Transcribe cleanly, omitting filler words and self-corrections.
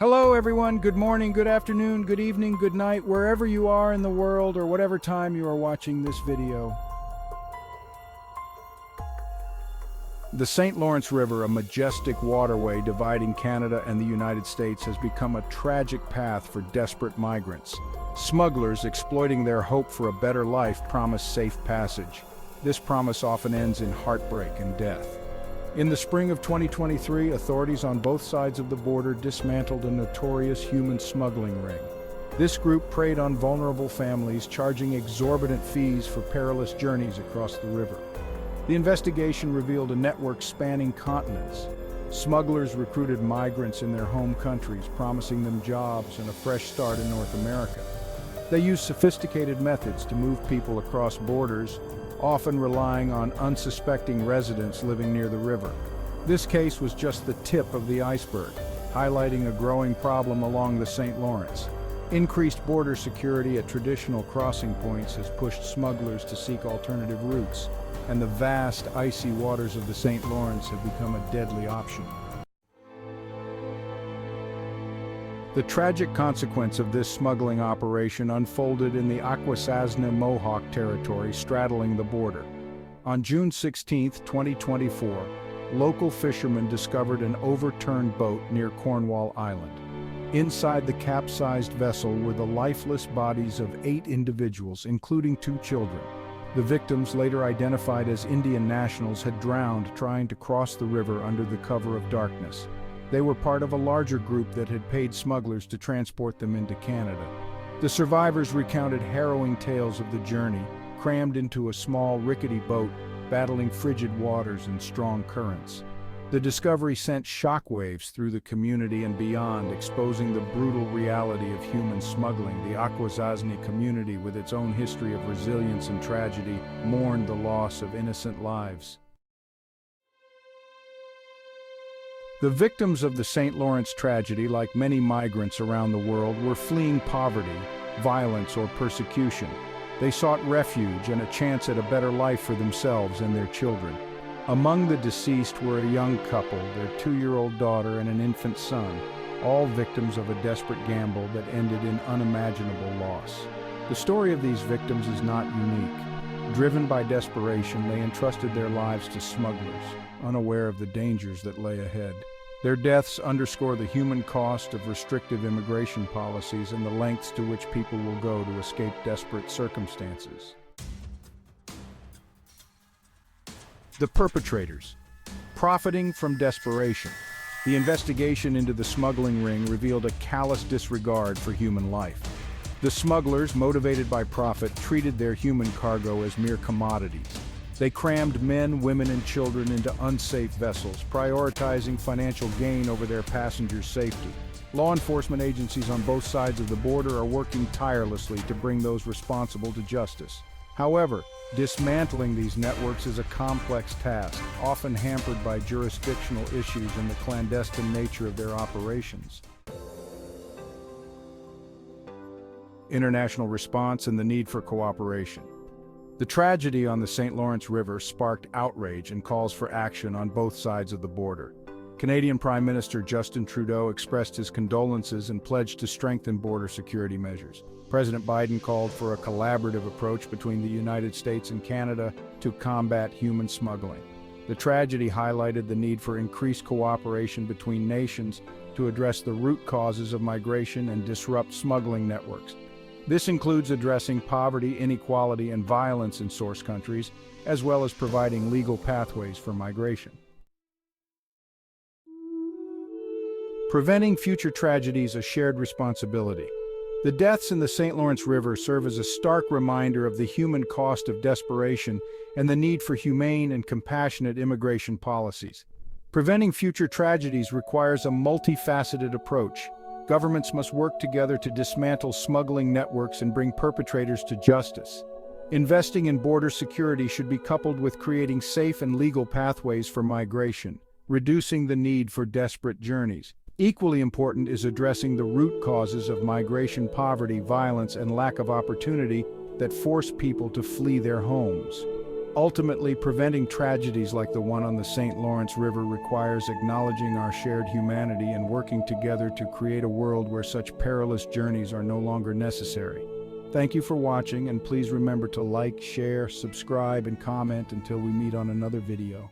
Hello everyone, good morning, good afternoon, good evening, good night, wherever you are in the world or whatever time you are watching this video. The St. Lawrence River, a majestic waterway dividing Canada and the United States, has become a tragic path for desperate migrants. Smugglers, exploiting their hope for a better life, promise safe passage. This promise often ends in heartbreak and death. In the spring of 2023, authorities on both sides of the border dismantled a notorious human smuggling ring. This group preyed on vulnerable families, charging exorbitant fees for perilous journeys across the river. The investigation revealed a network spanning continents. Smugglers recruited migrants in their home countries, promising them jobs and a fresh start in North America. They used sophisticated methods to move people across borders, often relying on unsuspecting residents living near the river. This case was just the tip of the iceberg, highlighting a growing problem along the St. Lawrence. Increased border security at traditional crossing points has pushed smugglers to seek alternative routes, and the vast, icy waters of the St. Lawrence have become a deadly option. The tragic consequence of this smuggling operation unfolded in the Akwesasne Mohawk territory straddling the border. On June 16, 2024, local fishermen discovered an overturned boat near Cornwall Island. Inside the capsized vessel were the lifeless bodies of 8 individuals, including 2 children. The victims, later identified as Indian nationals, had drowned trying to cross the river under the cover of darkness. They were part of a larger group that had paid smugglers to transport them into Canada. The survivors recounted harrowing tales of the journey, crammed into a small, rickety boat, battling frigid waters and strong currents. The discovery sent shockwaves through the community and beyond, exposing the brutal reality of human smuggling. The Akwesasne community, with its own history of resilience and tragedy, mourned the loss of innocent lives. The victims of the St. Lawrence tragedy, like many migrants around the world, were fleeing poverty, violence, or persecution. They sought refuge and a chance at a better life for themselves and their children. Among the deceased were a young couple, their 2-year-old daughter and an infant son, all victims of a desperate gamble that ended in unimaginable loss. The story of these victims is not unique. Driven by desperation, they entrusted their lives to smugglers, unaware of the dangers that lay ahead. Their deaths underscore the human cost of restrictive immigration policies and the lengths to which people will go to escape desperate circumstances. The perpetrators. Profiting from desperation. The investigation into the smuggling ring revealed a callous disregard for human life. The smugglers, motivated by profit, treated their human cargo as mere commodities. They crammed men, women, and children into unsafe vessels, prioritizing financial gain over their passengers' safety. Law enforcement agencies on both sides of the border are working tirelessly to bring those responsible to justice. However, dismantling these networks is a complex task, often hampered by jurisdictional issues and the clandestine nature of their operations. International response and the need for cooperation. The tragedy on the St. Lawrence River sparked outrage and calls for action on both sides of the border. Canadian Prime Minister Justin Trudeau expressed his condolences and pledged to strengthen border security measures. President Biden called for a collaborative approach between the United States and Canada to combat human smuggling. The tragedy highlighted the need for increased cooperation between nations to address the root causes of migration and disrupt smuggling networks. This includes addressing poverty, inequality, and violence in source countries, as well as providing legal pathways for migration. Preventing future tragedies, a shared responsibility. The deaths in the St. Lawrence River serve as a stark reminder of the human cost of desperation and the need for humane and compassionate immigration policies. Preventing future tragedies requires a multifaceted approach. Governments must work together to dismantle smuggling networks and bring perpetrators to justice. Investing in border security should be coupled with creating safe and legal pathways for migration, reducing the need for desperate journeys. Equally important is addressing the root causes of migration: poverty, violence, and lack of opportunity that force people to flee their homes. Ultimately, preventing tragedies like the one on the St. Lawrence River requires acknowledging our shared humanity and working together to create a world where such perilous journeys are no longer necessary. Thank you for watching, and please remember to like, share, subscribe, and comment until we meet on another video.